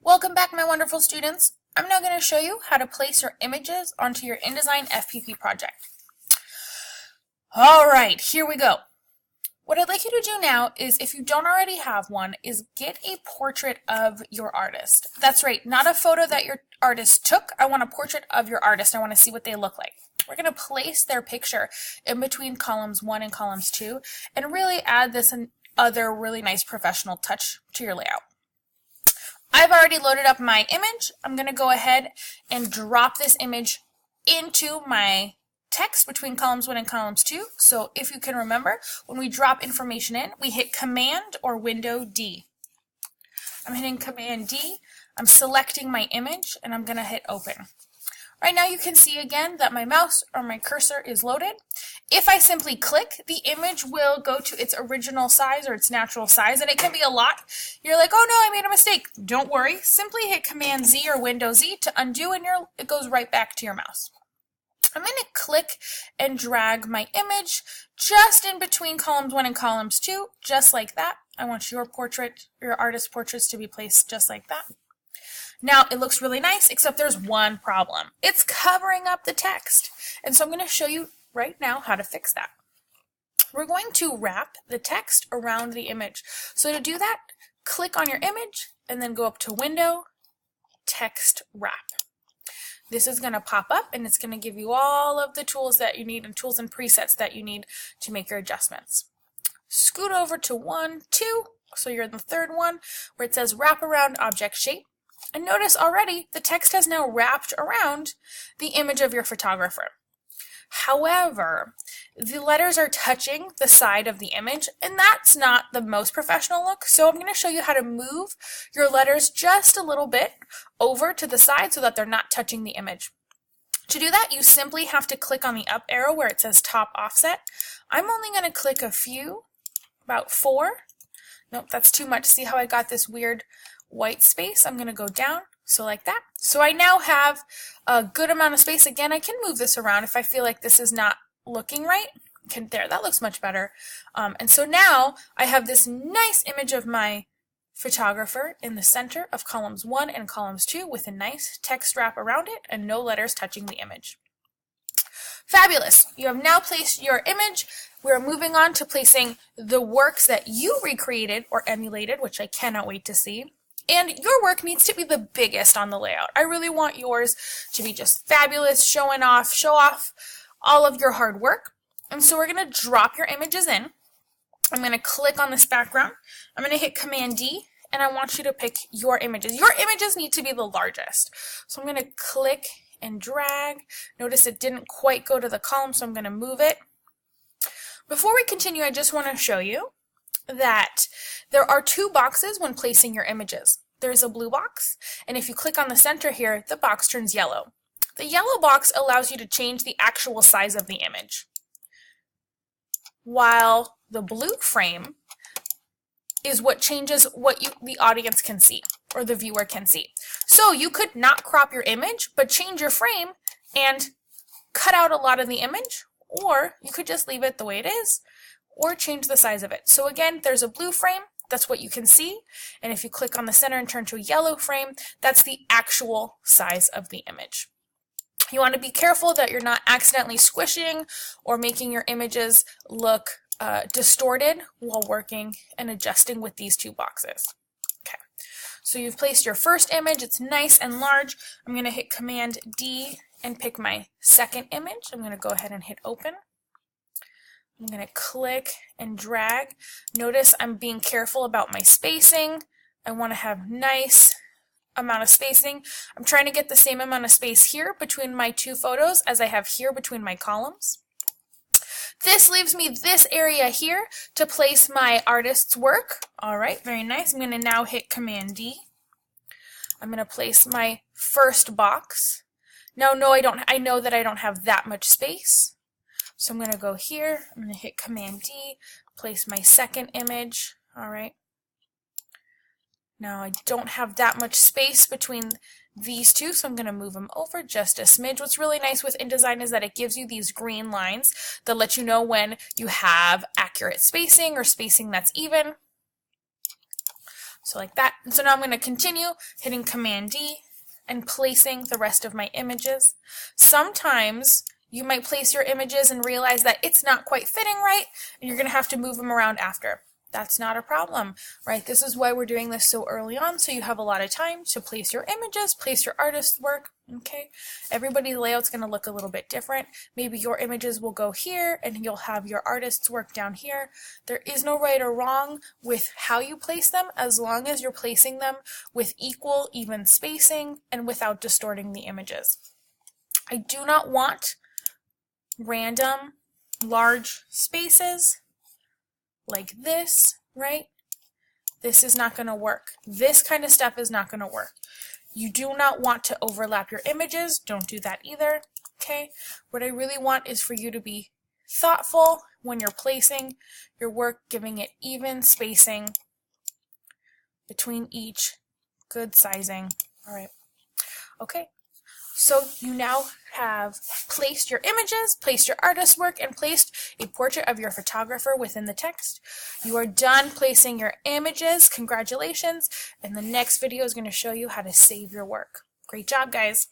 Welcome back, my wonderful students. I'm now going to show you how to place your images onto your InDesign FPP project. All right, here we go. What I'd like you to do now is, if you don't already have one, is get a portrait of your artist. That's right, not a photo that your artist took. I want a portrait of your artist. I want to see what they look like. We're going to place their picture in between columns 1 and columns 2 and really add this other really nice professional touch to your layout. I've already loaded up my image. I'm going to go ahead and drop this image into my text between columns 1 and columns 2. So if you can remember, when we drop information in, we hit Command or Window D. I'm hitting Command D. I'm selecting my image and I'm going to hit Open. Right now you can see again that my mouse or my cursor is loaded. If I simply click, the image will go to its original size or its natural size, and it can be a lot. You're like, oh no, I made a mistake. Don't worry. Simply hit Command Z or Window Z to undo, and it goes right back to your mouse. I'm going to click and drag my image just in between columns 1 and columns 2, just like that. I want your artist portraits to be placed just like that. Now, it looks really nice, except there's one problem. It's covering up the text. And so I'm going to show you right now how to fix that. We're going to wrap the text around the image. So to do that, click on your image and then go up to Window, Text Wrap. This is going to pop up and it's going to give you all of the tools that you need and tools and presets that you need to make your adjustments. Scoot over to 1, 2, so you're in the third one, where it says Wrap Around Object Shape. And notice already the text has now wrapped around the image of your photographer. However, the letters are touching the side of the image, and that's not the most professional look. So I'm going to show you how to move your letters just a little bit over to the side so that they're not touching the image. To do that, you simply have to click on the up arrow where it says Top Offset. I'm only going to click a few, about 4. Nope, that's too much. See how I got this weird white space? I'm going to go down, so like that. So I now have a good amount of space. Again, I can move this around if I feel like this is not looking right. There, that looks much better. And so now I have this nice image of my photographer in the center of columns 1 and columns 2 with a nice text wrap around it and no letters touching the image. Fabulous! You have now placed your image. We're moving on to placing the works that you recreated or emulated, which I cannot wait to see. And your work needs to be the biggest on the layout. I really want yours to be just fabulous, show off all of your hard work. And so we're going to drop your images in. I'm going to click on this background. I'm going to hit Command D, and I want you to pick your images. Your images need to be the largest. So I'm going to click and drag. Notice it didn't quite go to the column, so I'm going to move it. Before we continue, I just want to show you that there are 2 boxes when placing your images. There's a blue box, and if you click on the center here, the box turns yellow. The yellow box allows you to change the actual size of the image, while the blue frame is what changes what the audience can see, or the viewer can see. So you could not crop your image, but change your frame and cut out a lot of the image, or you could just leave it the way it is, or change the size of it. So again, there's a blue frame, that's what you can see, and if you click on the center and turn to a yellow frame, that's the actual size of the image. You want to be careful that you're not accidentally squishing or making your images look distorted while working and adjusting with these 2 boxes. Okay, so you've placed your first image, it's nice and large. I'm going to hit Command D and pick my second image. I'm going to go ahead and hit Open. I'm going to click and drag. Notice I'm being careful about my spacing. I want to have nice amount of spacing. I'm trying to get the same amount of space here between my 2 photos as I have here between my columns. This leaves me this area here to place my artist's work. All right, very nice. I'm going to now hit Command D. I'm going to place my first box. Now, no, I know that I don't have that much space. So I'm going to go here, I'm going to hit Command D, place my second image, all right. Now I don't have that much space between these 2, so I'm going to move them over just a smidge. What's really nice with InDesign is that it gives you these green lines that let you know when you have accurate spacing or spacing that's even. So like that. And so now I'm going to continue hitting Command D and placing the rest of my images. Sometimes you might place your images and realize that it's not quite fitting right, and you're going to have to move them around after. That's not a problem, right? This is why we're doing this so early on, so you have a lot of time to place your images, place your artist's work, okay? Everybody's layout's going to look a little bit different. Maybe your images will go here, and you'll have your artist's work down here. There is no right or wrong with how you place them, as long as you're placing them with equal, even spacing, and without distorting the images. I do not want random, large spaces like this, right? This is not going to work. This kind of stuff is not going to work. You do not want to overlap your images. Don't do that either, okay? What I really want is for you to be thoughtful when you're placing your work, giving it even spacing between each, good sizing. All right, okay. So you now have placed your images, placed your artist's work, and placed a portrait of your photographer within the text. You are done placing your images. Congratulations. And the next video is going to show you how to save your work. Great job, guys.